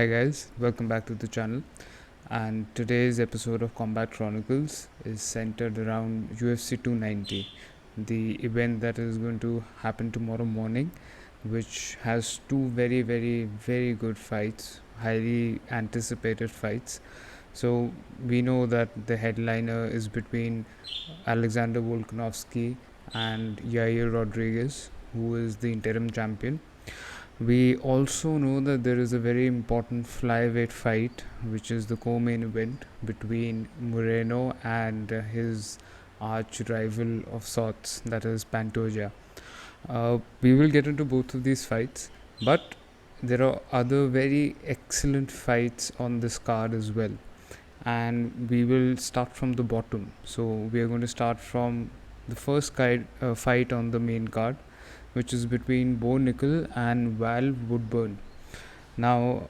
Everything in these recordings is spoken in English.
Hi guys, welcome back to the channel. And today's episode of Combat Chronicles is centered around UFC 290, the event that is going to happen tomorrow morning, which has two very good fights, highly anticipated fights. So we know that the headliner is between Alexander Volkanovski and Yair Rodriguez, who is the interim champion. We also know that there is a very important flyweight fight, which is the co-main event between Moreno and his arch rival of sorts, that is Pantoja. We will get into both of these fights, but there are other very excellent fights on this card as well. And we will start from the bottom. So we are going to start from the first fight on the main card, which is between Nickal and Val Woodburn. Now,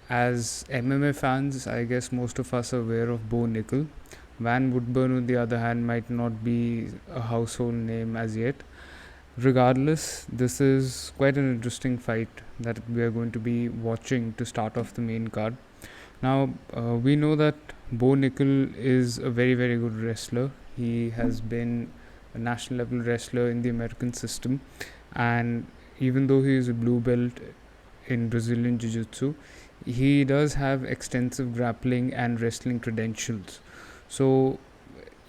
as MMA fans, I guess most of us are aware of Nickal. Van Woodburn, on the other hand, might not be a household name as yet. Regardless, this is quite an interesting fight that we are going to be watching to start off the main card. Now, we know that Nickal is a very good wrestler. He has been a national level wrestler in the American system, and even though he is a blue belt in Brazilian Jiu-Jitsu, he does have extensive grappling and wrestling credentials. So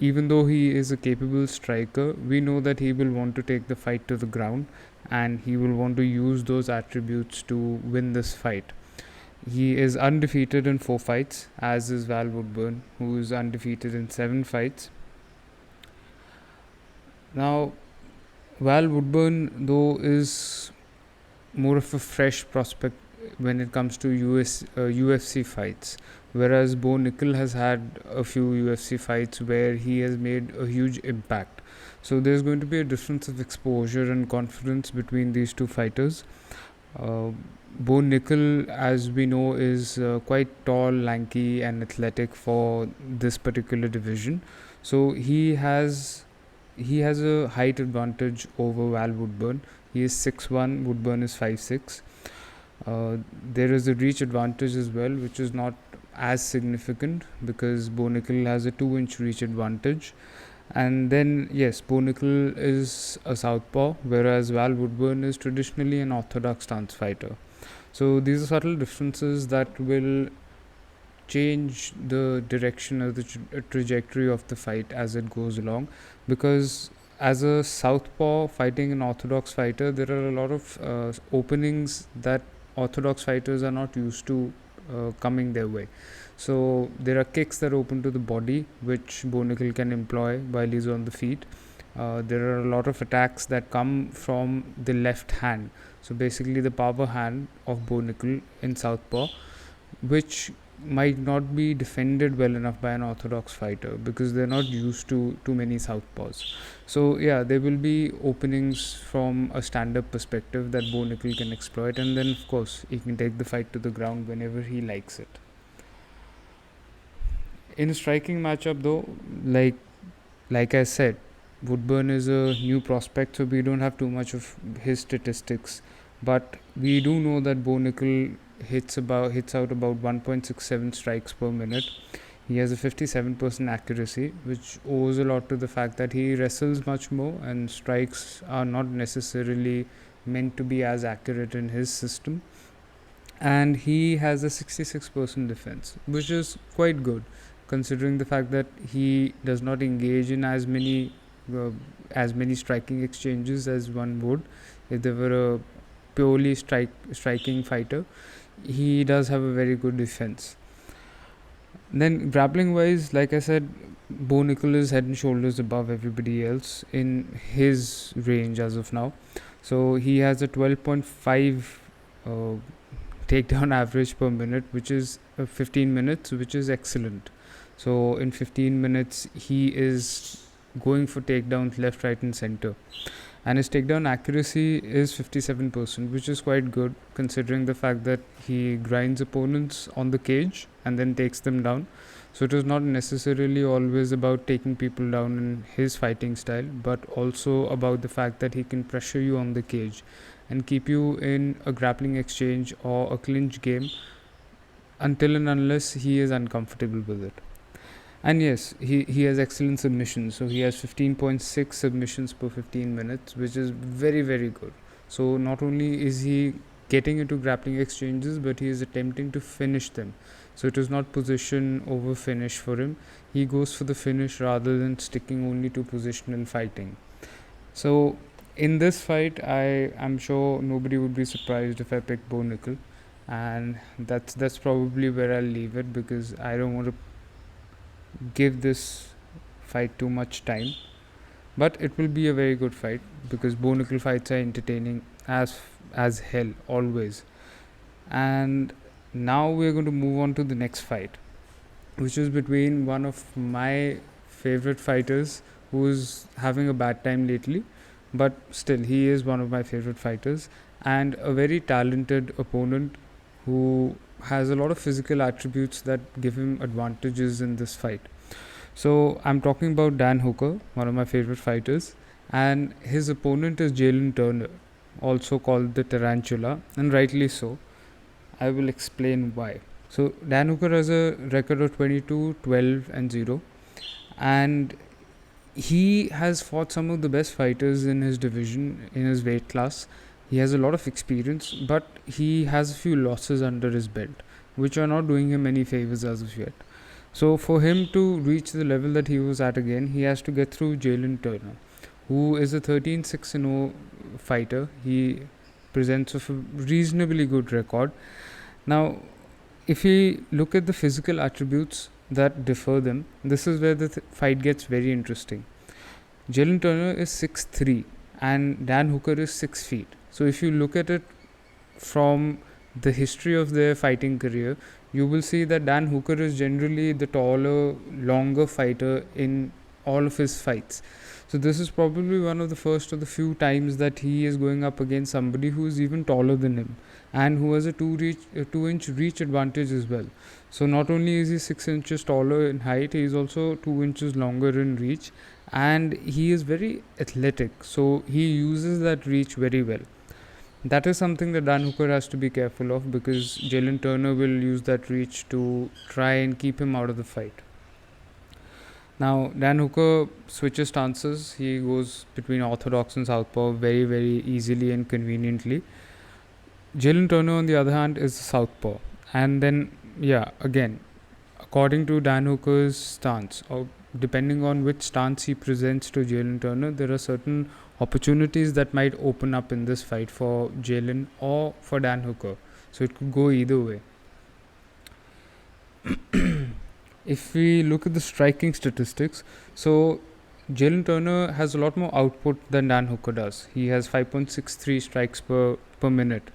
even though he is a capable striker, we know that he will want to take the fight to the ground, and he will want to use those attributes to win this fight. He is undefeated in 4 fights, as is Val Woodburn, who is undefeated in 7 fights. Now, Val Woodburn, though, is more of a fresh prospect when it comes to UFC fights, whereas Nickal has had a few UFC fights where he has made a huge impact. So there's going to be a difference of exposure and confidence between these two fighters. Nickal, as we know, is quite tall, lanky and athletic for this particular division. So he has a height advantage over Val Woodburn. He is 6'1", Woodburn is 5'6". There is a reach advantage as well, which is not as significant because Nickal has a 2-inch reach advantage. And then, yes, Nickal is a southpaw, whereas Val Woodburn is traditionally an orthodox stance fighter. So these are subtle differences that will change the direction of the trajectory of the fight as it goes along, because as a southpaw fighting an orthodox fighter, there are a lot of openings that orthodox fighters are not used to coming their way. So there are kicks that open to the body, which Nickal can employ while he's on the feet. There are a lot of attacks that come from the left hand, so basically the power hand of Nickal in southpaw, which might not be defended well enough by an orthodox fighter because they're not used to too many southpaws. So yeah, there will be openings from a stand-up perspective that Nickal can exploit, and then of course he can take the fight to the ground whenever he likes it. In a striking matchup though, like I said, Woodburn is a new prospect, so we don't have too much of his statistics, but we do know that Nickal hits out about 1.67 strikes per minute. He has a 57% accuracy, which owes a lot to the fact that he wrestles much more, and strikes are not necessarily meant to be as accurate in his system. And he has a 66% defense, which is quite good considering the fact that he does not engage in as many striking exchanges as one would if there were a purely striking fighter. He does have a very good defense. Then grappling wise, like I said, Nickal is head and shoulders above everybody else in his range as of now. So he has a 12.5 takedown average per minute, which is 15 minutes, which is excellent. So in 15 minutes he is going for takedowns left, right and center, and his takedown accuracy is 57%, which is quite good considering the fact that he grinds opponents on the cage and then takes them down. So it is not necessarily always about taking people down in his fighting style, but also about the fact that he can pressure you on the cage and keep you in a grappling exchange or a clinch game until and unless he is uncomfortable with it. And yes, he has excellent submissions. So he has 15.6 submissions per 15 minutes, which is very, very good. So not only is he getting into grappling exchanges, but he is attempting to finish them. So it is not position over finish for him. He goes for the finish rather than sticking only to positional fighting. So in this fight, I am sure nobody would be surprised if I pick Bo Nickal, and that's probably where I'll leave it, because I don't want to give this fight too much time. But it will be a very good fight, because Bo Nickal fights are entertaining as hell always. And now we're going to move on to the next fight, which is between one of my favorite fighters who's having a bad time lately, but still he is one of my favorite fighters, and a very talented opponent who has a lot of physical attributes that give him advantages in this fight. So I'm talking about Dan Hooker, one of my favorite fighters, and his opponent is Jalin Turner, also called the Tarantula, and rightly so. I will explain why. So Dan Hooker has a record of 22, 12 and 0, and he has fought some of the best fighters in his division, in his weight class. He has a lot of experience, but he has a few losses under his belt, which are not doing him any favors as of yet. So for him to reach the level that he was at again, he has to get through Jalin Turner, who is a 13-6-0 fighter. He presents a reasonably good record. Now, if we look at the physical attributes that differ them, this is where the fight gets very interesting. Jalin Turner is 6'3" and Dan Hooker is 6 feet. So if you look at it from the history of their fighting career, you will see that Dan Hooker is generally the taller, longer fighter in all of his fights. So this is probably one of the first of the few times that he is going up against somebody who is even taller than him, and who has a 2-inch reach advantage as well. So not only is he 6 inches taller in height, he is also 2 inches longer in reach, and he is very athletic. So he uses that reach very well. That is something that Dan Hooker has to be careful of, because Jalin Turner will use that reach to try and keep him out of the fight. Now, Dan Hooker switches stances. He goes between orthodox and southpaw very, very easily and conveniently. Jalin Turner, on the other hand, is southpaw. And then, again, according to Dan Hooker's stance, or depending on which stance he presents to Jalin Turner, there are certain opportunities that might open up in this fight for Jalin or for Dan Hooker. So it could go either way. If we look at the striking statistics, so Jalin Turner has a lot more output than Dan Hooker does. He has 5.63 strikes per minute,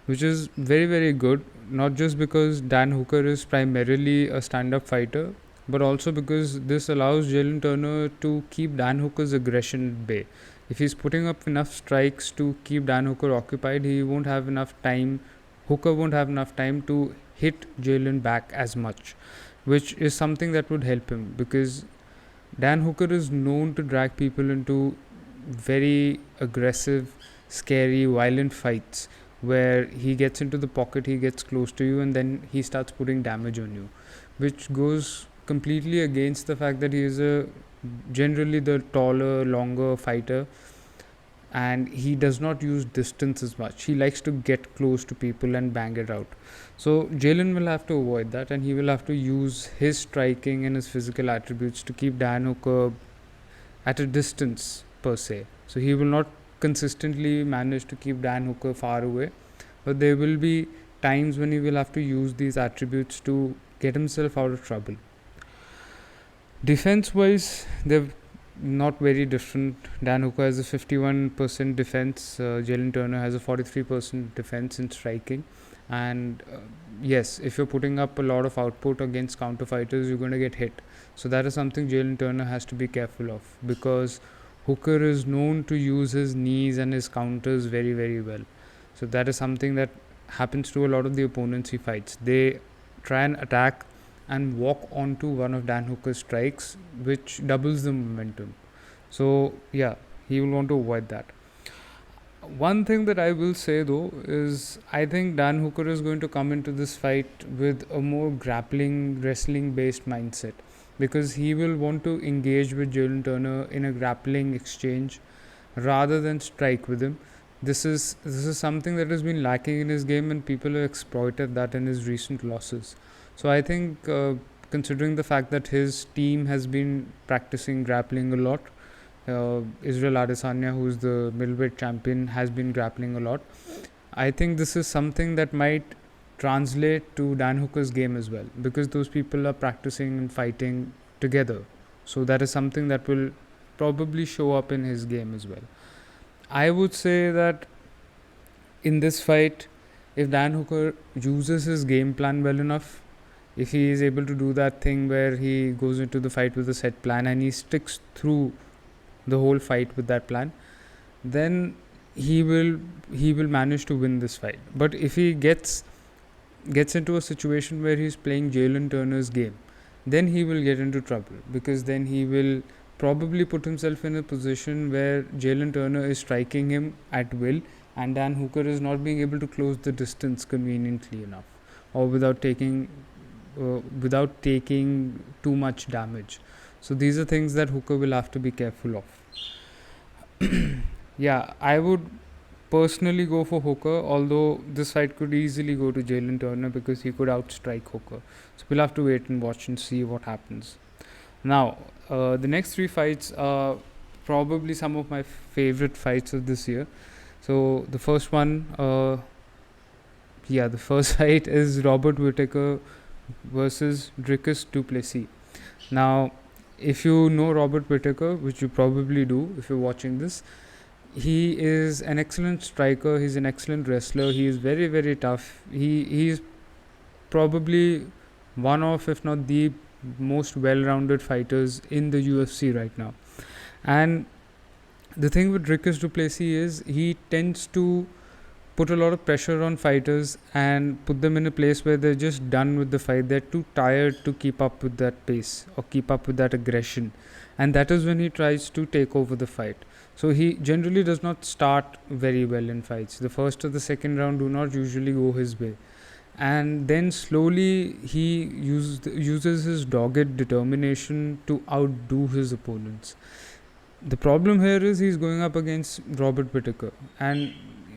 which is very, very good, not just because Dan Hooker is primarily a stand-up fighter, but also because this allows Jalin Turner to keep Dan Hooker's aggression at bay. If he's putting up enough strikes to keep Dan Hooker occupied, Hooker won't have enough time to hit Jalin back as much, which is something that would help him, because Dan Hooker is known to drag people into very aggressive, scary, violent fights where he gets into the pocket, he gets close to you, and then he starts putting damage on you, which goes completely against the fact that he is generally the taller, longer fighter, and he does not use distance as much. He likes to get close to people and bang it out. So Jalin will have to avoid that, and he will have to use his striking and his physical attributes to keep Dan Hooker at a distance per se. So he will not consistently manage to keep Dan Hooker far away, but there will be times when he will have to use these attributes to get himself out of trouble. Defense wise, they're not very different. Dan Hooker has a 51% defense, Jalin Turner has a 43% defense in striking. And yes, if you're putting up a lot of output against counter fighters, you're going to get hit. So that is something Jalin Turner has to be careful of, because Hooker is known to use his knees and his counters very, very well. So that is something that happens to a lot of the opponents he fights. They try and attack and walk onto one of Dan Hooker's strikes, which doubles the momentum. So he will want to avoid that. One thing that I will say though is I think Dan Hooker is going to come into this fight with a more grappling, wrestling based mindset, because he will want to engage with Jalin Turner in a grappling exchange rather than strike with him. This is something that has been lacking in his game, and people have exploited that in his recent losses. So I think, considering the fact that his team has been practicing grappling a lot, Israel Adesanya, who's the middleweight champion, has been grappling a lot. I think this is something that might translate to Dan Hooker's game as well, because those people are practicing and fighting together. So that is something that will probably show up in his game as well. I would say that in this fight, if Dan Hooker uses his game plan well enough, if he is able to do that thing where he goes into the fight with a set plan and he sticks through the whole fight with that plan, then he will manage to win this fight. But if he gets into a situation where he's playing Jalin Turner's game, then he will get into trouble, because then he will probably put himself in a position where Jalin Turner is striking him at will, and Dan Hooker is not being able to close the distance conveniently enough, or without taking too much damage. So these are things that Hooker will have to be careful of. Yeah, I would personally go for Hooker, although this fight could easily go to Jalin Turner because he could outstrike Hooker. So we'll have to wait and watch and see what happens. Now, the next three fights are probably some of my favorite fights of this year. So the first one, the first fight is Robert Whittaker versus Dricus du Plessis. Now, if you know Robert Whittaker, which you probably do if you're watching this, he is an excellent striker. He's an excellent wrestler. He is very, very tough. He is probably one of, if not the most well-rounded fighters in the UFC right now. And the thing with Dricus du Plessis is he tends to put a lot of pressure on fighters and put them in a place where they're just done with the fight. They're too tired to keep up with that pace or keep up with that aggression, and that is when he tries to take over the fight. So he generally does not start very well in fights. The first or the second round do not usually go his way, and then slowly he uses his dogged determination to outdo his opponents. The problem here is he's going up against Robert Whittaker, and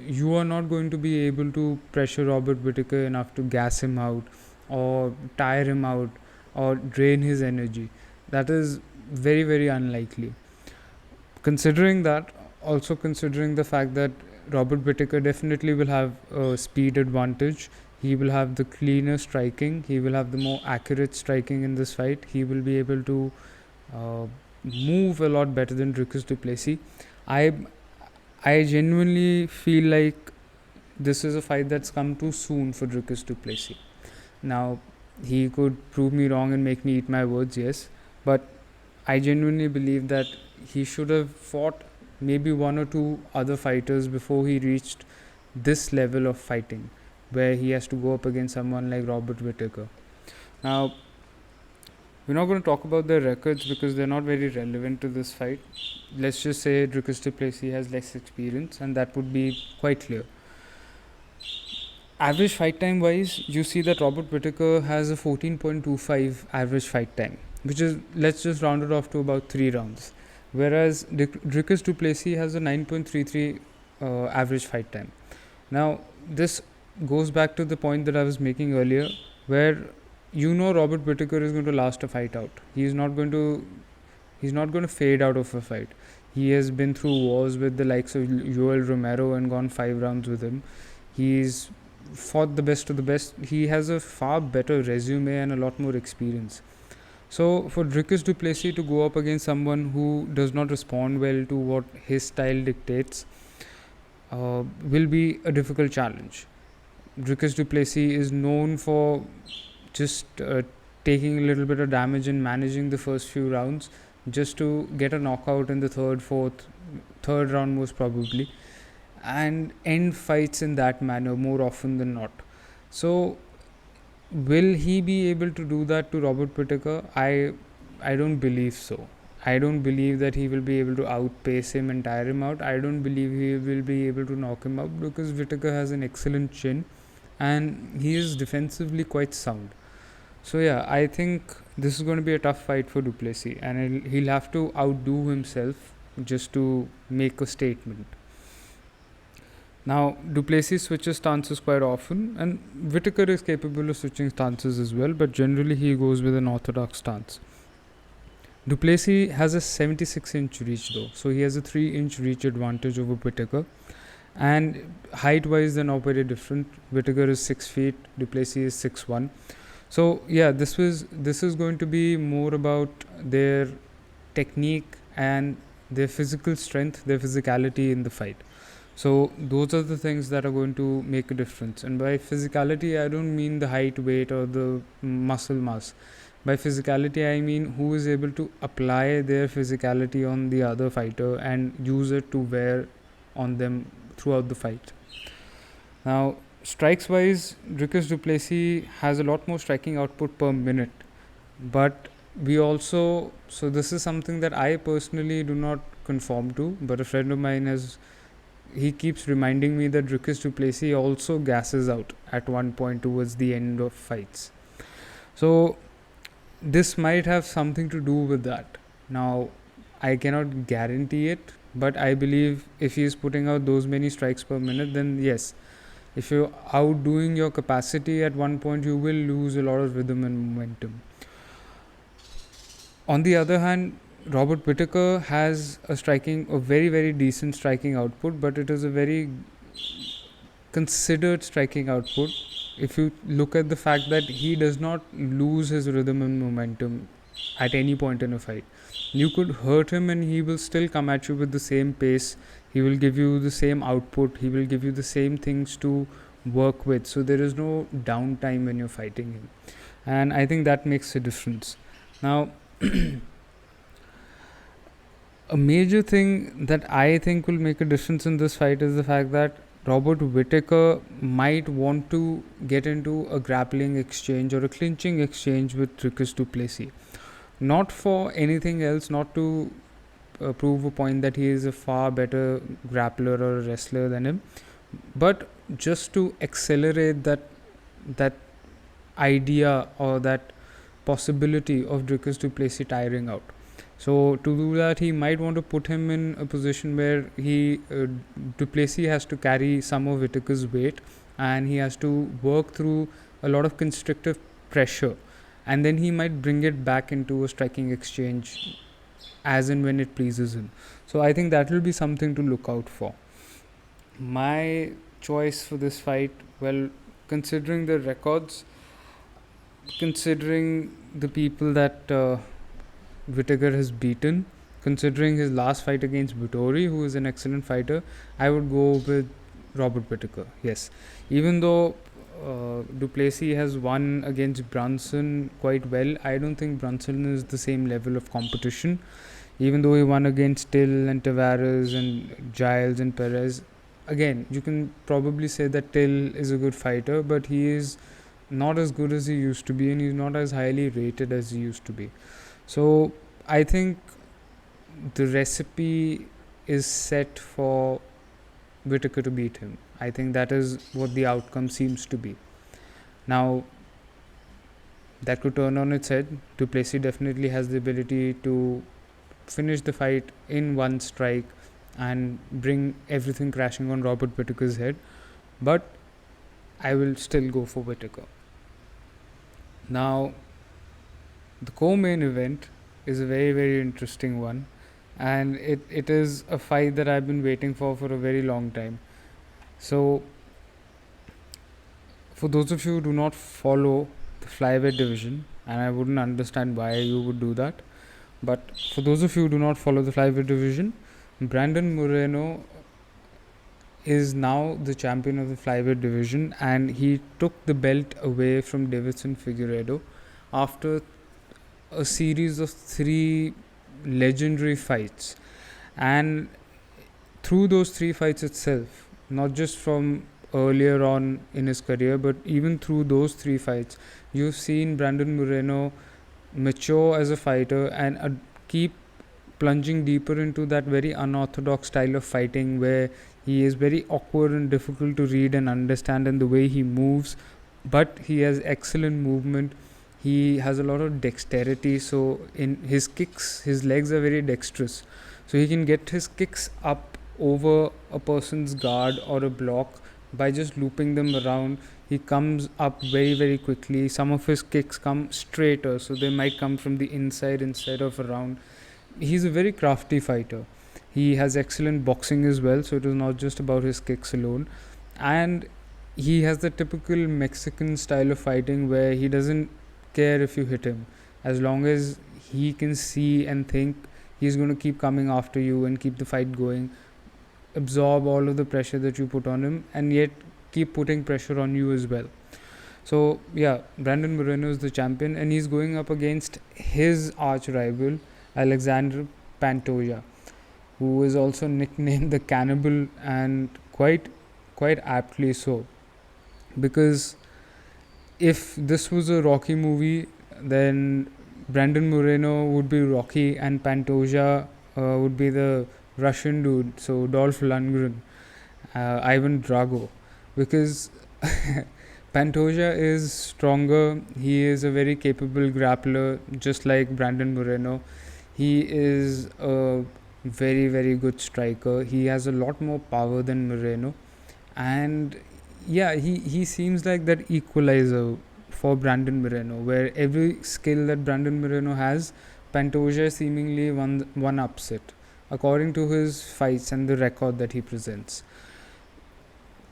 you are not going to be able to pressure Robert Whittaker enough to gas him out or tire him out or drain his energy. That is very, very unlikely. Considering the fact that Robert Whittaker definitely will have a speed advantage, he will have the cleaner striking, he will have the more accurate striking in this fight, he will be able to move a lot better than Dricus du Plessis. I genuinely feel like this is a fight that's come too soon for Dricus du Plessis. Now, he could prove me wrong and make me eat my words, yes, but I genuinely believe that he should have fought maybe one or two other fighters before he reached this level of fighting, where he has to go up against someone like Robert Whittaker. Now, we're not going to talk about their records because they're not very relevant to this fight. Let's just say Dricus du Plessis has less experience, and that would be quite clear. Average fight time wise, you see that Robert Whittaker has a 14.25 average fight time, which is, let's just round it off to about 3 rounds. Whereas Dricus du Plessis has a 9.33 average fight time. Now, this goes back to the point that I was making earlier, where Robert Whittaker is going to last a fight out. He's not going to fade out of a fight. He has been through wars with the likes of Yoel Romero and gone 5 rounds with him. He's fought the best of the best. He has a far better resume and a lot more experience. So for Dricus du Plessis to go up against someone who does not respond well to what his style dictates will be a difficult challenge. Dricus du Plessis is known for just taking a little bit of damage and managing the first few rounds just to get a knockout in the third round most probably, and end fights in that manner more often than not. So will he be able to do that to Robert Whittaker? I don't believe so. I don't believe that he will be able to outpace him and tire him out. I don't believe he will be able to knock him out because Whittaker has an excellent chin and he is defensively quite sound. So yeah, I think this is going to be a tough fight for Duplessis, and he'll have to outdo himself just to make a statement. Now, Duplessis switches stances quite often, and Whittaker is capable of switching stances as well, but generally he goes with an orthodox stance. Duplessis has a 76-inch reach though, so he has a 3-inch reach advantage over Whittaker. And height-wise, they're not very different. Whittaker is 6 feet, Duplessis is 6'1". So yeah, this is going to be more about their technique and their physical strength, their physicality in the fight. So those are the things that are going to make a difference. And by physicality, I don't mean the height, weight, or the muscle mass. By physicality, I mean who is able to apply their physicality on the other fighter and use it to wear on them throughout the fight. Now, strikes wise, Dricus Duplessis has a lot more striking output per minute, but we also, so this is something that I personally do not conform to, but a friend of mine he keeps reminding me that Dricus Duplessis also gasses out at one point towards the end of fights. So this might have something to do with that. Now, I cannot guarantee it, but I believe if he is putting out those many strikes per minute, then yes, if you're outdoing your capacity at one point, you will lose a lot of rhythm and momentum. On the other hand, Robert Whittaker has a very, very decent striking output, but it is a very considered striking output. If you look at the fact that he does not lose his rhythm and momentum at any point in a fight, you could hurt him and he will still come at you with the same pace. He will give you the same output. He will give you the same things to work with. So there is no downtime when you're fighting him. And I think that makes a difference. Now, a major thing that I think will make a difference in this fight is the fact that Robert Whittaker might want to get into a grappling exchange or a clinching exchange with Dricus Duplessis. Not for anything else, not to prove a point that he is a far better grappler or a wrestler than him, but just to accelerate that idea or that possibility of Dricus Duplessis tiring out. So to do that, he might want to put him in a position where Duplessis has to carry some of Whittaker's weight, and he has to work through a lot of constrictive pressure, and then he might bring it back into a striking exchange as and when it pleases him. So I think that will be something to look out for. My choice for this fight, well, considering the records, considering the people that Whittaker has beaten, considering his last fight against Vittori, who is an excellent fighter, I would go with Robert Whittaker. Yes, even though Duplessis has won against Brunson quite well, I don't think Brunson is the same level of competition. Even though he won against Till and Tavares and Giles and Perez, again, you can probably say that Till is a good fighter, but he is not as good as he used to be, and he's not as highly rated as he used to be. So I think the recipe is set for Whittaker to beat him. I think that is what the outcome seems to be. Now, that could turn on its head. Duplessis definitely has the ability to finish the fight in one strike and bring everything crashing on Robert Whittaker's head. But I will still go for Whittaker. Now, the co-main event is a very, very interesting one, and it is a fight that I've been waiting for a very long time. So, for those of you who do not follow the flyweight division, and I wouldn't understand why you would do that, but for those of you who do not follow the flyweight division, Brandon Moreno is now the champion of the flyweight division, and he took the belt away from Davidson Figueiredo after a series of 3 legendary fights. And through those 3 fights itself, not just from earlier on in his career, but even through those 3 fights, you've seen Brandon Moreno mature as a fighter and keep plunging deeper into that very unorthodox style of fighting where he is very awkward and difficult to read and understand in the way he moves, but he has excellent movement. He has a lot of dexterity, so in his kicks, his legs are very dexterous, so he can get his kicks up over a person's guard or a block by just looping them around. He comes up very, very quickly. Some of his kicks come straighter, so they might come from the inside instead of around. He's a very crafty fighter. He has excellent boxing as well, so it is not just about his kicks alone. And he has the typical Mexican style of fighting where he doesn't care if you hit him. As long as he can see and think, he's going to keep coming after you and keep the fight going, absorb all of the pressure that you put on him, and yet keep putting pressure on you as well. So yeah, Brandon Moreno is the champion, and he's going up against his arch rival Alexander Pantoja, who is also nicknamed the Cannibal, and quite aptly so, because if this was a Rocky movie, then Brandon Moreno would be Rocky and Pantoja would be the Russian dude, so Dolph Lundgren, Ivan Drago, because Pantoja is stronger. He is a very capable grappler, just like Brandon Moreno. He is a very, very good striker. He has a lot more power than Moreno, and yeah, he seems like that equalizer for Brandon Moreno, where every skill that Brandon Moreno has, Pantoja seemingly one ups it, according to his fights and the record that he presents.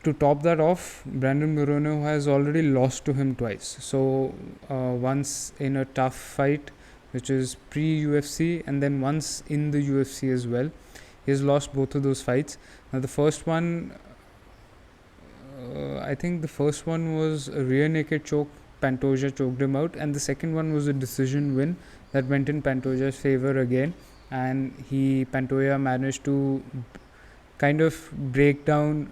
To top that off, Brandon Moreno has already lost to him twice. So once in a tough fight, which is pre-UFC, and then once in the UFC as well. He has lost both of those fights. Now the first one, I think the first one was a rear naked choke. Pantoja choked him out, and the second one was a decision win that went in Pantoja's favor again, and Pantoja managed to kind of break down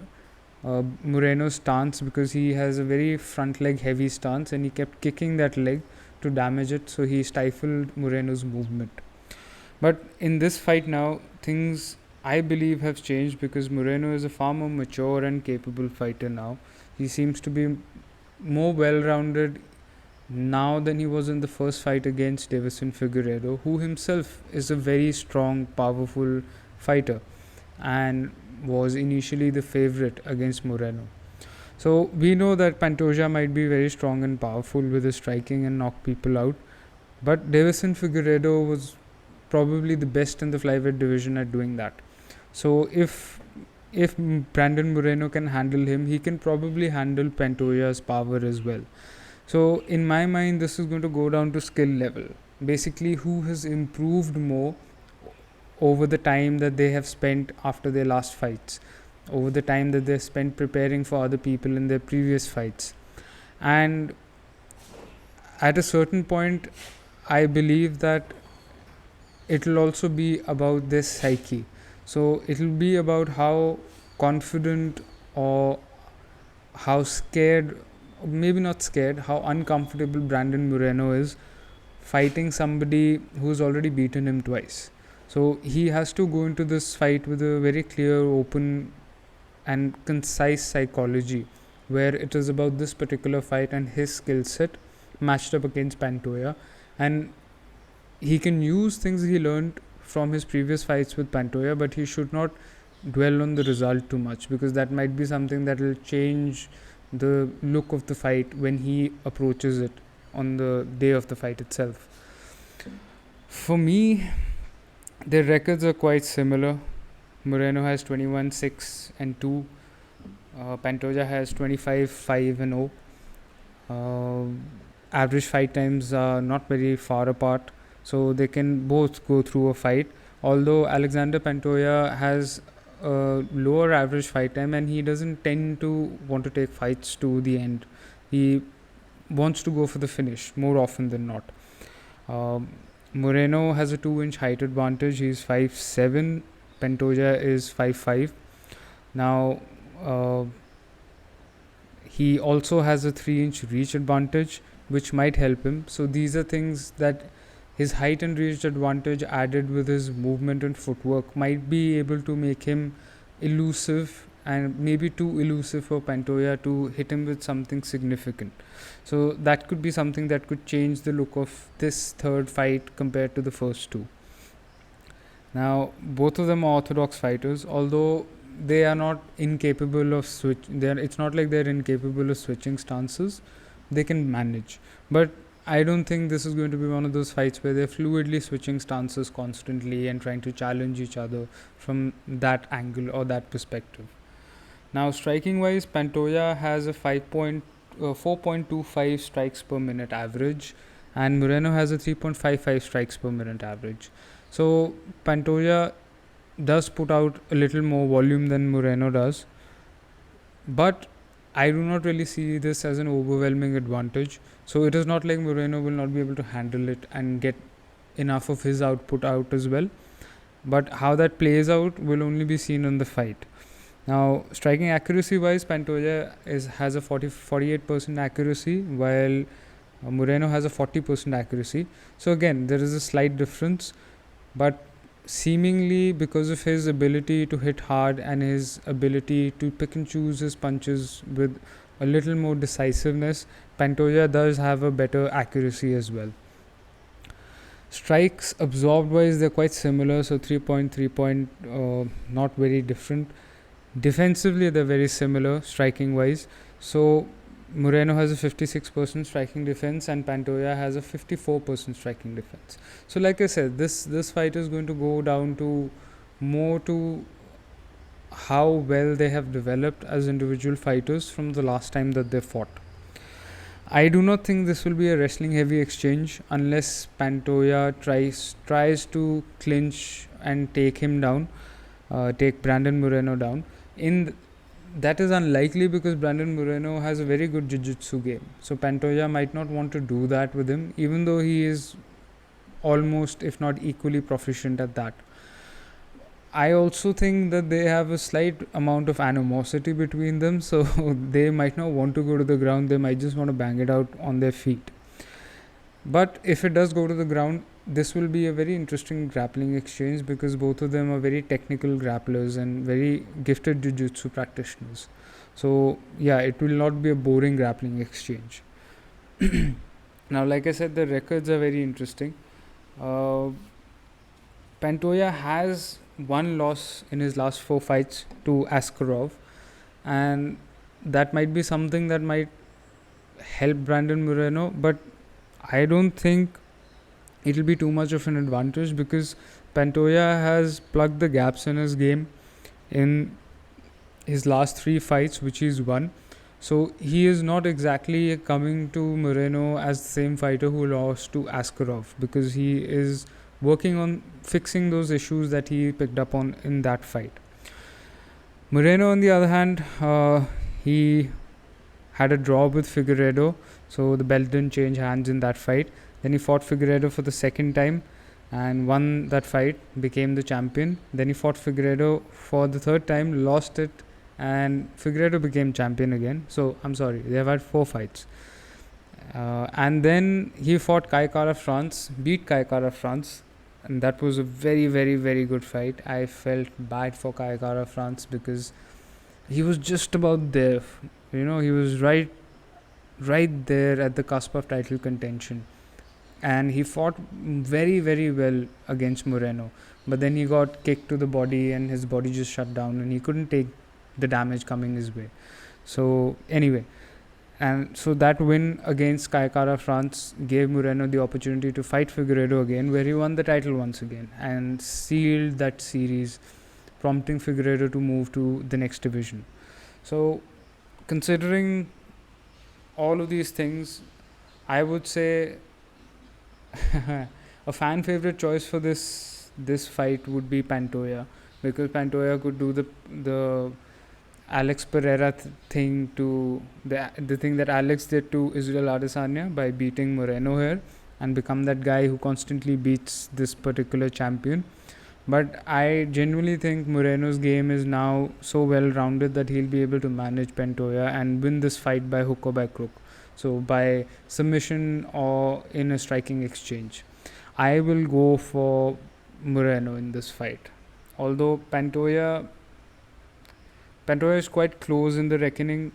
Moreno's stance, because he has a very front leg heavy stance, and he kept kicking that leg to damage it, so he stifled Moreno's movement. But in this fight now, things I believe have changed, because Moreno is a far more mature and capable fighter now. He seems to be more well-rounded now than he was in the first fight against Davison Figueiredo, who himself is a very strong, powerful fighter and was initially the favorite against Moreno. So we know that Pantoja might be very strong and powerful with his striking and knock people out, but Davison Figueiredo was probably the best in the flyweight division at doing that. So if Brandon Moreno can handle him, he can probably handle Pantoja's power as well. So in my mind, this is going to go down to skill level. Basically, who has improved more over the time that they have spent after their last fights, over the time that they spent preparing for other people in their previous fights. And at a certain point, I believe that it will also be about their psyche. So it will be about how confident or how scared, maybe not scared, how uncomfortable Brandon Moreno is fighting somebody who's already beaten him twice. So he has to go into this fight with a very clear, open and concise psychology, where it is about this particular fight and his skill set matched up against Pantoja, and he can use things he learned from his previous fights with Pantoja, but he should not dwell on the result too much, because that might be something that will change the look of the fight when he approaches it on the day of the fight itself. For me, their records are quite similar. Moreno has 21-6-2. Pantoja has 25-5-0. Average fight times are not very far apart, so they can both go through a fight. Although Alexander Pantoja has a lower average fight time, and he doesn't tend to want to take fights to the end. He wants to go for the finish more often than not. Moreno has a 2-inch height advantage. He's 5'7". Pantoja is 5'5". Now, he also has a 3-inch reach advantage, which might help him. So these are things that his height and reach advantage added with his movement and footwork might be able to make him elusive, and maybe too elusive for Pantoja to hit him with something significant. So that could be something that could change the look of this third fight compared to the first two. Now, both of them are orthodox fighters, although they are not incapable of it's not like they're incapable of switching stances. They can manage, but I don't think this is going to be one of those fights where they're fluidly switching stances constantly and trying to challenge each other from that angle or that perspective. Now, striking wise, Pantoja has a 4.25 strikes per minute average, and Moreno has a 3.55 strikes per minute average. So, Pantoja does put out a little more volume than Moreno does, but I do not really see this as an overwhelming advantage. So it is not like Moreno will not be able to handle it and get enough of his output out as well. But how that plays out will only be seen in the fight. Now, striking accuracy wise, Pantoja has a 48% accuracy, while Moreno has a 40% accuracy. So again, there is a slight difference, but seemingly because of his ability to hit hard and his ability to pick and choose his punches with a little more decisiveness, Pantoja does have a better accuracy as well. Strikes absorbed wise, they're quite similar, so 3.3 not very different. Defensively, they're very similar striking wise. So Moreno has a 56% striking defense and Pantoja has a 54% striking defense. So like I said, this fight is going to go down to more to how well they have developed as individual fighters from the last time that they fought. I do not think this will be a wrestling heavy exchange unless Pantoja tries to clinch and take him down, take Brandon Moreno down. That is unlikely because Brandon Moreno has a very good jiu-jitsu game. So Pantoja might not want to do that with him, even though he is almost, if not equally proficient at that. I also think that they have a slight amount of animosity between them, so they might not want to go to the ground, they might just want to bang it out on their feet. But if it does go to the ground, this will be a very interesting grappling exchange because both of them are very technical grapplers and very gifted jiu-jitsu practitioners. So yeah, it will not be a boring grappling exchange. Now, like I said, the records are very interesting. Pantoja has one loss in his last 4 fights to Askarov, and that might be something that might help Brandon Moreno, but I don't think it will be too much of an advantage because Pantoja has plugged the gaps in his game in his last 3 fights which he's won. So he is not exactly coming to Moreno as the same fighter who lost to Askarov, because he is working on fixing those issues that he picked up on in that fight. Moreno, on the other hand, he had a draw with Figueiredo, so the belt didn't change hands in that fight. Then he fought Figueiredo for the second time and won that fight, became the champion. Then he fought Figueiredo for the third time, lost it, and Figueiredo became champion again. So I'm sorry, they have had 4 fights. And then he fought Kai Kara France, beat Kai Kara France, and that was a very, very, very good fight. I felt bad for Kai Kara France because he was just about there. He was right there at the cusp of title contention. And he fought very, very well against Moreno. But then he got kicked to the body and his body just shut down and he couldn't take the damage coming his way. So anyway, and so that win against Kai Kara France gave Moreno the opportunity to fight Figueiredo again, where he won the title once again and sealed that series, prompting Figueiredo to move to the next division. So considering all of these things, I would say a fan favorite choice for this fight would be Pantoja, because Pantoja could do the Alex Pereira thing to the thing that Alex did to Israel Adesanya by beating Moreno here and become that guy who constantly beats this particular champion. But I genuinely think Moreno's game is now so well rounded that he'll be able to manage Pantoja and win this fight by hook or by crook. So by submission or in a striking exchange. I will go for Moreno in this fight. Although Pantoja is quite close in the reckoning,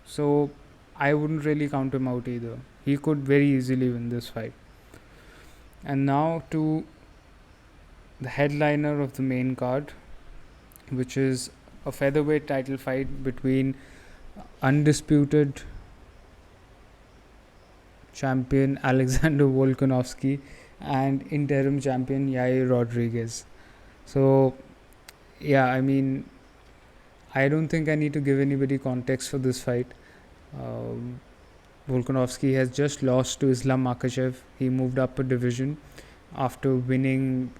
so I wouldn't really count him out either. He could very easily win this fight. And now to the headliner of the main card, which is a featherweight title fight between undisputed champion Alexander Volkanovski and interim champion Yair Rodriguez. So, yeah, I mean, I don't think I need to give anybody context for this fight. Um, Volkanovski has just lost to Islam Makhachev. He moved up a division after winning,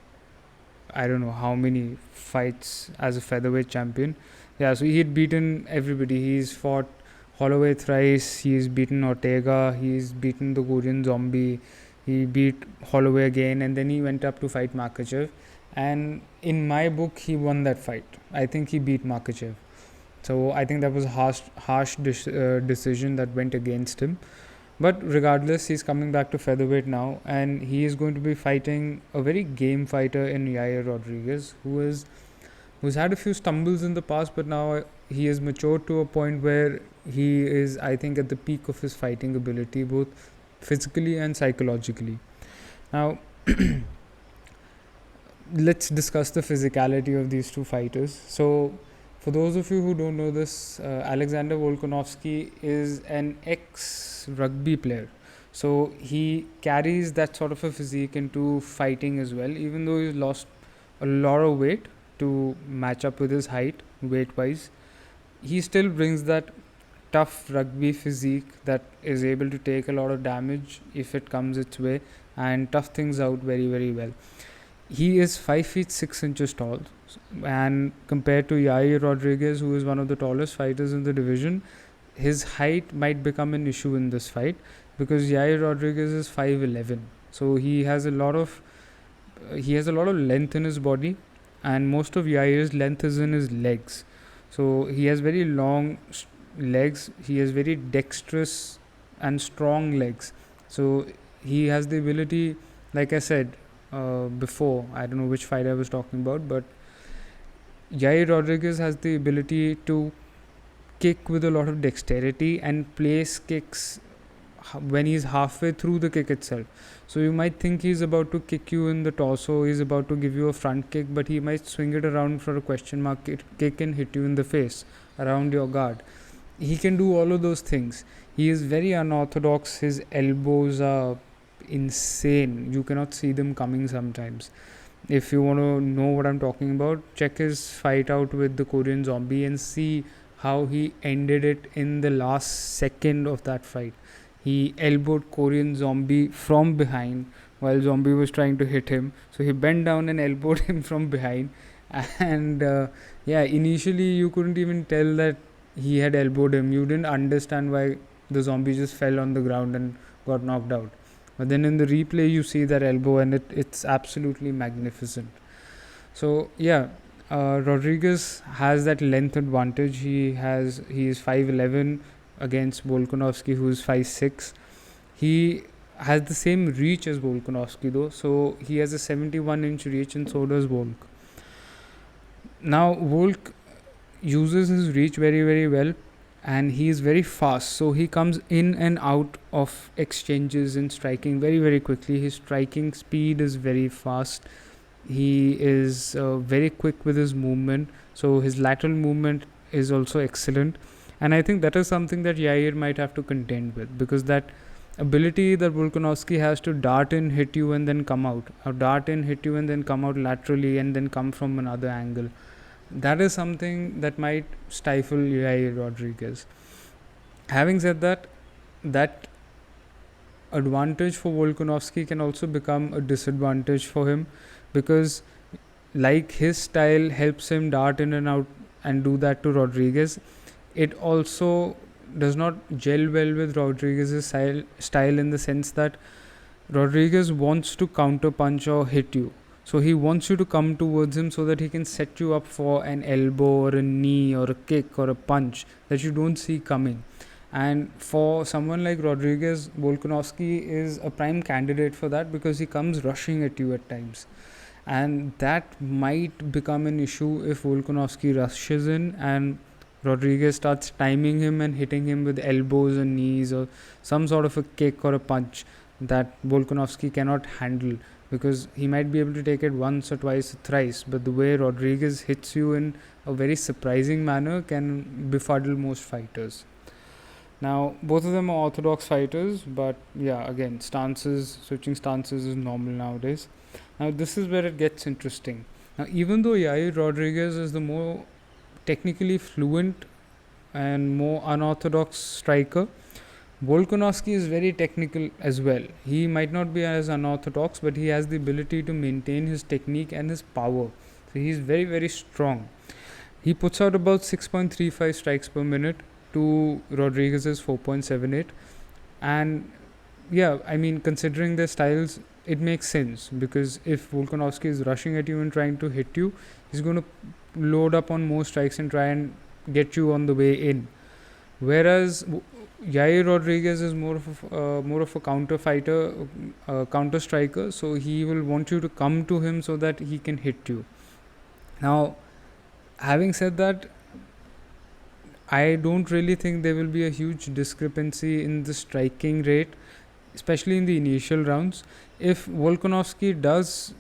I don't know how many fights as a featherweight champion. Yeah, so he had beaten everybody. He's fought Holloway thrice. He's beaten Ortega. He's beaten the Korean Zombie. He beat Holloway again, and then he went up to fight Makhachev. And in my book, he won that fight. I think he beat Makhachev. So I think that was a harsh decision that went against him. But regardless, he's coming back to featherweight now, and he is going to be fighting a very game fighter in Yair Rodriguez, who's had a few stumbles in the past, but now he has matured to a point where he is, I think, at the peak of his fighting ability, both physically and psychologically. Now, let's discuss the physicality of these two fighters. So, for those of you who don't know this, Alexander Volkanovski is an ex-rugby player. So, he carries that sort of a physique into fighting as well, even though he's lost a lot of weight to match up with his height, weight-wise. He still brings that tough rugby physique that is able to take a lot of damage if it comes its way and tough things out very, very well. He is 5 feet 6 inches tall, and compared to Yair Rodriguez, who is one of the tallest fighters in the division, his height might become an issue in this fight because Yair Rodriguez is 5'11", so he has a lot of length in his body, and most of Yair's length is in his legs. So he has very long legs. He has very dexterous and strong legs. So he has the ability, like I said before, I don't know which fight I was talking about, but Yair Rodriguez has the ability to kick with a lot of dexterity and place kicks when he's halfway through the kick itself. So you might think he's about to kick you in the torso, he's about to give you a front kick, but he might swing it around for a question mark kick and hit you in the face around your guard. He can do all of those things. He is very unorthodox. His elbows are insane. You cannot see them coming sometimes. If you want to know what I'm talking about, check his fight out with the Korean Zombie and see how he ended it in the last second of that fight. He elbowed Korean Zombie from behind while Zombie was trying to hit him. So he bent down and elbowed him from behind. And initially you couldn't even tell that he had elbowed him. You didn't understand why the Zombie just fell on the ground and got knocked out. But then in the replay you see that elbow, and it's absolutely magnificent. So Rodriguez has that length advantage. He is 5'11" against Volkanovski, who is 5'6". He has the same reach as Volkanovski though, so he has a 71-inch reach, and so does Volk. Now Volk uses his reach very, very well, and he is very fast, so he comes in and out of exchanges and striking very, very quickly. His striking speed is very fast. He is very quick with his movement, so his lateral movement is also excellent, and I think that is something that Yair might have to contend with, because that ability that Volkanovski has to dart in, hit you and then come out, or dart in, hit you and then come out laterally and then come from another angle, that is something that might stifle Yair Rodriguez. Having said that, that advantage for Volkanovski can also become a disadvantage for him, because like his style helps him dart in and out and do that to Rodriguez, it also does not gel well with Rodriguez's style in the sense that Rodriguez wants to counter punch or hit you. So he wants you to come towards him so that he can set you up for an elbow or a knee or a kick or a punch that you don't see coming. And for someone like Rodriguez, Volkanovski is a prime candidate for that because he comes rushing at you at times. And that might become an issue if Volkanovski rushes in and Rodriguez starts timing him and hitting him with elbows and knees or some sort of a kick or a punch that Volkanovski cannot handle, because he might be able to take it once or twice or thrice, but the way Rodriguez hits you in a very surprising manner can befuddle most fighters. Now, both of them are orthodox fighters, but yeah, again, switching stances is normal nowadays. Now, this is where it gets interesting. Now, even though Yair Rodriguez is the more technically fluent and more unorthodox striker, Volkanovski is very technical as well. He might not be as unorthodox, but he has the ability to maintain his technique and his power. So, he's very, very strong. He puts out about 6.35 strikes per minute to Rodriguez's 4.78. And yeah, I mean, considering their styles, it makes sense, because if Volkanovski is rushing at you and trying to hit you, he's going to load up on more strikes and try and get you on the way in. Whereas Yair Rodriguez is more of a counter fighter, counter striker, so he will want you to come to him so that he can hit you. Now, having said that, I don't really think there will be a huge discrepancy in the striking rate, especially in the initial rounds. If Volkanovski does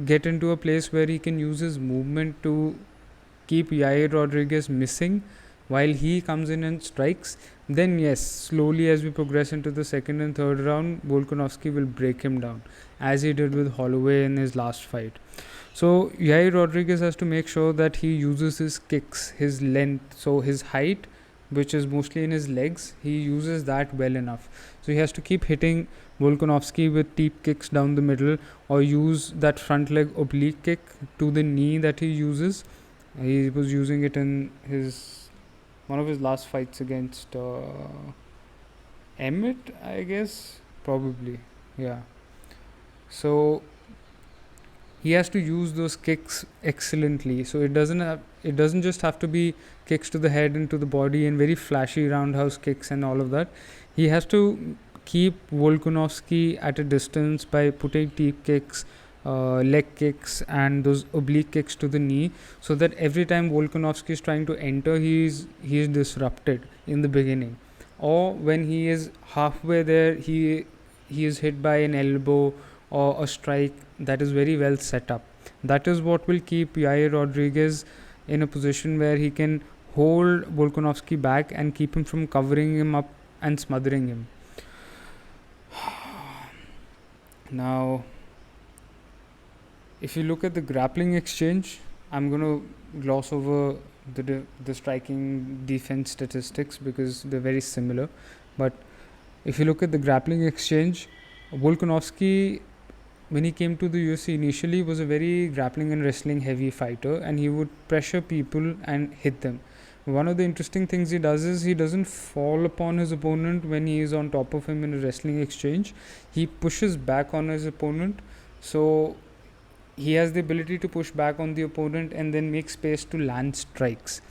get into a place where he can use his movement to keep Yair Rodriguez missing while he comes in and strikes, then yes, slowly as we progress into the second and third round, Volkanovski will break him down, as he did with Holloway in his last fight. So Yair Rodriguez has to make sure that he uses his kicks, his length, so his height, which is mostly in his legs, he uses that well enough. So he has to keep hitting Volkanovski with deep kicks down the middle, or use that front leg oblique kick to the knee that he uses. He was using it in one of his last fights against Emmett, I guess, probably, yeah. So he has to use those kicks excellently. So it doesn't just have to be kicks to the head and to the body and very flashy roundhouse kicks and all of that. He has to keep Volkanovski at a distance by putting deep kicks, leg kicks, and those oblique kicks to the knee, so that every time Volkanovski is trying to enter, he is disrupted in the beginning, or when he is halfway there, he is hit by an elbow or a strike that is very well set up. That is what will keep Yair Rodriguez in a position where he can hold Volkanovski back and keep him from covering him up and smothering him. Now, if you look at the grappling exchange, I'm going to gloss over the striking defense statistics because they're very similar. But if you look at the grappling exchange, Volkanovski, when he came to the UFC initially, was a very grappling and wrestling heavy fighter, and he would pressure people and hit them. One of the interesting things he does is he doesn't fall upon his opponent when he is on top of him in a wrestling exchange. He pushes back on his opponent, so he has the ability to push back on the opponent and then make space to land strikes.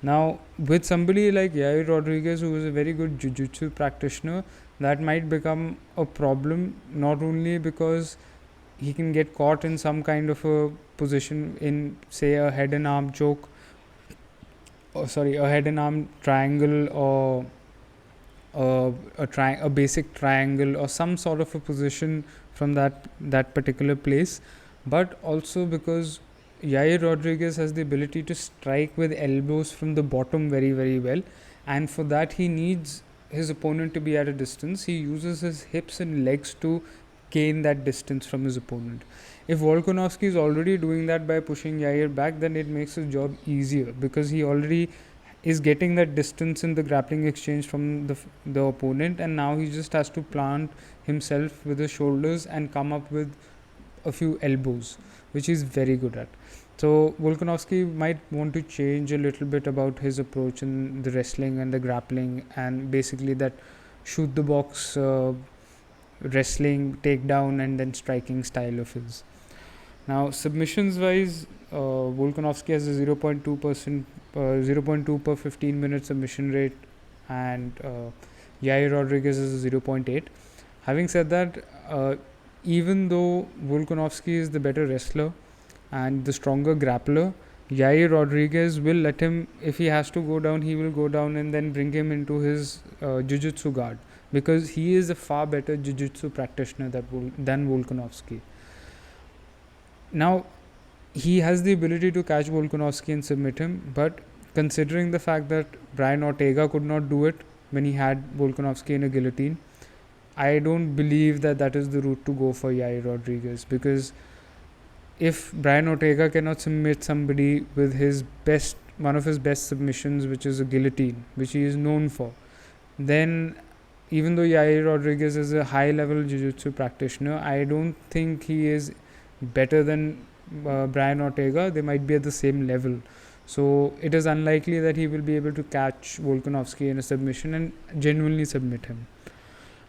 Now, with somebody like Yair Rodriguez, who is a very good jiu-jitsu practitioner, that might become a problem, not only because he can get caught in some kind of a position in, say, a head and arm choke, a head and arm triangle, or a basic triangle, or some sort of a position from that particular place, but also because Yair Rodriguez has the ability to strike with elbows from the bottom very, very well, and for that he needs his opponent to be at a distance. He uses his hips and legs to gain that distance from his opponent. If Volkanovski is already doing that by pushing Yair back, then it makes his job easier, because he already is getting that distance in the grappling exchange from the opponent, and now he just has to plant himself with his shoulders and come up with a few elbows, which he's very good at. So Volkanovski might want to change a little bit about his approach in the wrestling and the grappling, and basically that shoot the box wrestling, takedown, and then striking style of his. Now, submissions wise, Volkanovski has a 0.2 per 15 minute submission rate and Yair Rodriguez is 0.8. Having said that, even though Volkanovski is the better wrestler and the stronger grappler, Yair Rodriguez will let him, if he has to go down, he will go down and then bring him into his jiu-jitsu guard, because he is a far better jiu-jitsu practitioner than Volkanovski. Now, he has the ability to catch Volkanovski and submit him, but considering the fact that Brian Ortega could not do it when he had Volkanovski in a guillotine, I don't believe that that is the route to go for Yair Rodriguez, because if Brian Ortega cannot submit somebody with one of his best submissions, which is a guillotine, which he is known for, then even though Yair Rodriguez is a high level jiu-jitsu practitioner, I don't think he is better than Brian Ortega. They might be at the same level. So it is unlikely that he will be able to catch Volkanovski in a submission and genuinely submit him.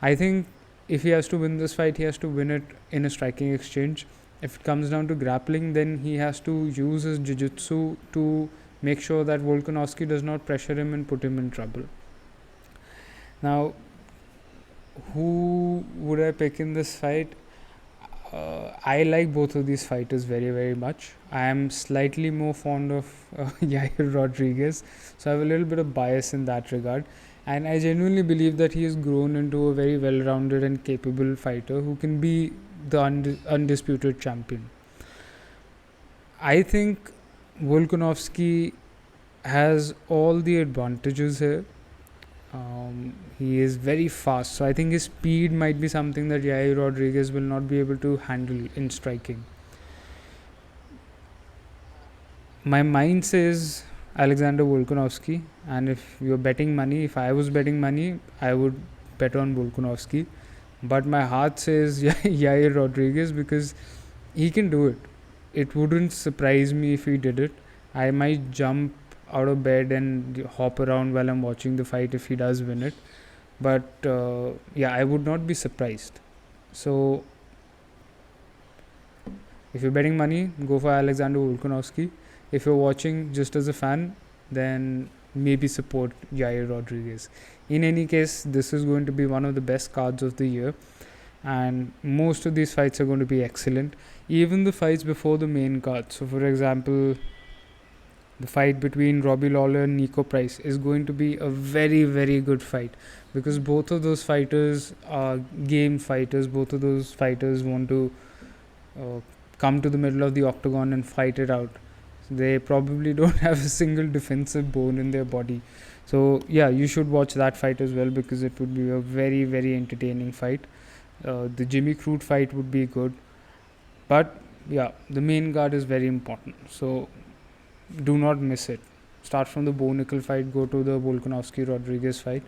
I think if he has to win this fight, he has to win it in a striking exchange. If it comes down to grappling, then he has to use his jiu-jitsu to make sure that Volkanovski does not pressure him and put him in trouble. Now, who would I pick in this fight? I like both of these fighters very, very much. I am slightly more fond of Yair Rodriguez, so I have a little bit of bias in that regard. And I genuinely believe that he has grown into a very well-rounded and capable fighter who can be the undisputed champion. I think Volkanovski has all the advantages here. He is very fast, so I think his speed might be something that Yair Rodriguez will not be able to handle in striking. My mind says Alexander Volkanovski, and if you're betting money, if I was betting money, I would bet on Volkanovski, but my heart says Yair Rodriguez, because he can do it. It wouldn't surprise me if he did it. I might jump out of bed and hop around while I'm watching the fight if he does win it, but I would not be surprised. So if you're betting money, go for Alexander Volkanovski. If you're watching just as a fan, then maybe support Yair Rodriguez. In any case, this is going to be one of the best cards of the year, and most of these fights are going to be excellent. Even the fights before the main card, so for example, the fight between Robbie Lawler and Nico Price is going to be a very, very good fight, because both of those fighters are game fighters. Both of those fighters want to come to the middle of the octagon and fight it out. They probably don't have a single defensive bone in their body. So you should watch that fight as well, because it would be a very, very entertaining fight. The Jimmy Crute fight would be good, but the main card is very important, so do not miss it. Start from the Nickal fight, go to the Volkanovski Rodriguez fight.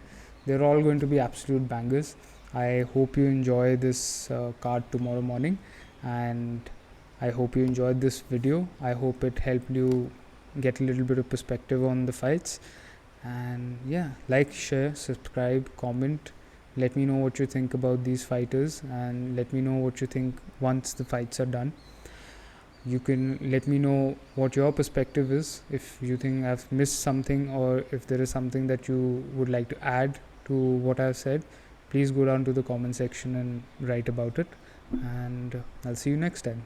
They're all going to be absolute bangers. I hope you enjoy this card tomorrow morning, and I hope you enjoyed this video. I hope it helped you get a little bit of perspective on the fights. And like, share, subscribe, comment. Let me know what you think about these fighters, and let me know what you think once the fights are done. You can let me know what your perspective is, if you think I've missed something, or if there is something that you would like to add to what I've said. Please go down to the comment section and write about it, and I'll see you next time.